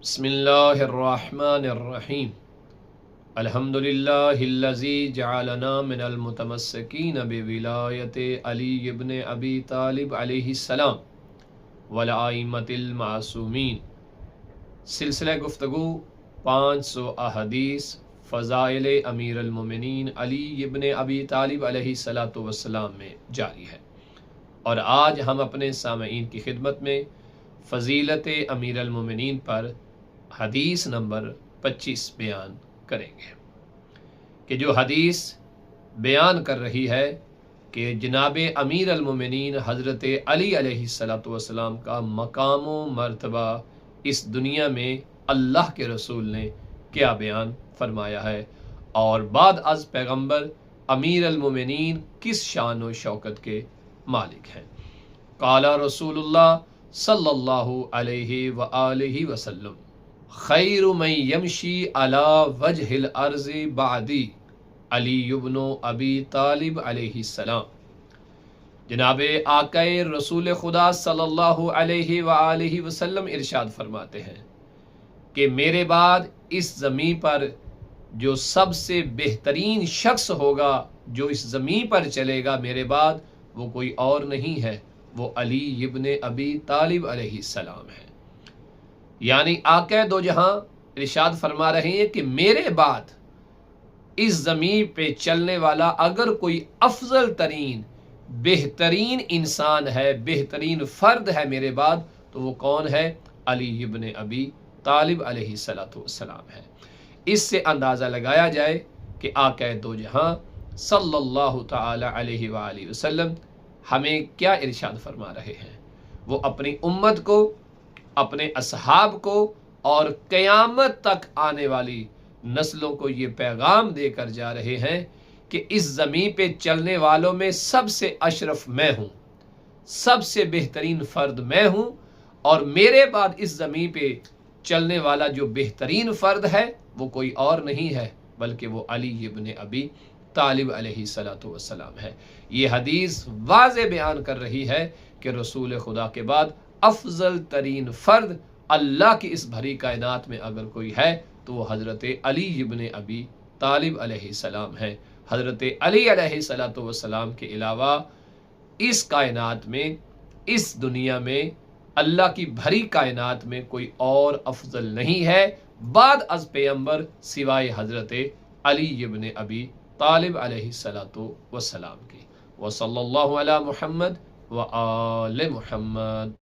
بسم اللہ الرحمن الرحیم الحمدللہ الذی جعلنا من المتمسکین بولایت علی ابن ابی طالب علیہ السلام والائمۃ المعصومین۔ سلسلہ گفتگو 500 احادیث فضائل امیر المومنین علی ابن ابی طالب علیہ السلام میں جاری ہے، اور آج ہم اپنے سامعین کی خدمت میں فضیلت امیر المومنین پر حدیث نمبر 25 بیان کریں گے، کہ جو حدیث بیان کر رہی ہے کہ جناب امیر المومنین حضرت علی علیہ السلام کا مقام و مرتبہ اس دنیا میں اللہ کے رسول نے کیا بیان فرمایا ہے، اور بعد از پیغمبر امیر المومنین کس شان و شوکت کے مالک ہیں۔ قال رسول اللہ صلی اللہ علیہ وآلہ وسلم خیر من یمشی علی وجہ الارض بعدی علی ابن ابی طالب علیہ السلام۔ جناب آقا رسول خدا صلی اللہ علیہ وآلہ وسلم ارشاد فرماتے ہیں کہ میرے بعد اس زمین پر جو سب سے بہترین شخص ہوگا، جو اس زمین پر چلے گا میرے بعد، وہ کوئی اور نہیں ہے، وہ علی ابن ابی طالب علیہ السلام ہے۔ یعنی آقا دو جہاں ارشاد فرما رہے ہیں کہ میرے بعد اس زمین پہ چلنے والا اگر کوئی افضل ترین بہترین انسان ہے، بہترین فرد ہے میرے بعد، تو وہ کون ہے؟ علی ابن ابی طالب علیہ السلام ہے۔ اس سے اندازہ لگایا جائے کہ آقا دو جہاں صلی اللہ تعالی علیہ وآلہ وسلم ہمیں کیا ارشاد فرما رہے ہیں۔ وہ اپنی امت کو، اپنے اصحاب کو اور قیامت تک آنے والی نسلوں کو یہ پیغام دے کر جا رہے ہیں کہ اس زمین پہ چلنے والوں میں سب سے اشرف میں ہوں، سب سے بہترین فرد میں ہوں، اور میرے بعد اس زمین پہ چلنے والا جو بہترین فرد ہے وہ کوئی اور نہیں ہے بلکہ وہ علی ابن ابی طالب علیہ السلام ہے۔ یہ حدیث واضح بیان کر رہی ہے کہ رسول خدا کے بعد افضل ترین فرد اللہ کی اس بھری کائنات میں اگر کوئی ہے تو وہ حضرت علی ابن ابی طالب علیہ السلام ہے۔ حضرت علی علیہ السلام کے علاوہ اس کائنات میں، اس دنیا میں، اللہ کی بھری کائنات میں کوئی اور افضل نہیں ہے بعد از پیغمبر سوائے حضرت علی ابن ابی طالب علیہ السلام کی۔ وصلی اللہ علی محمد وآل محمد۔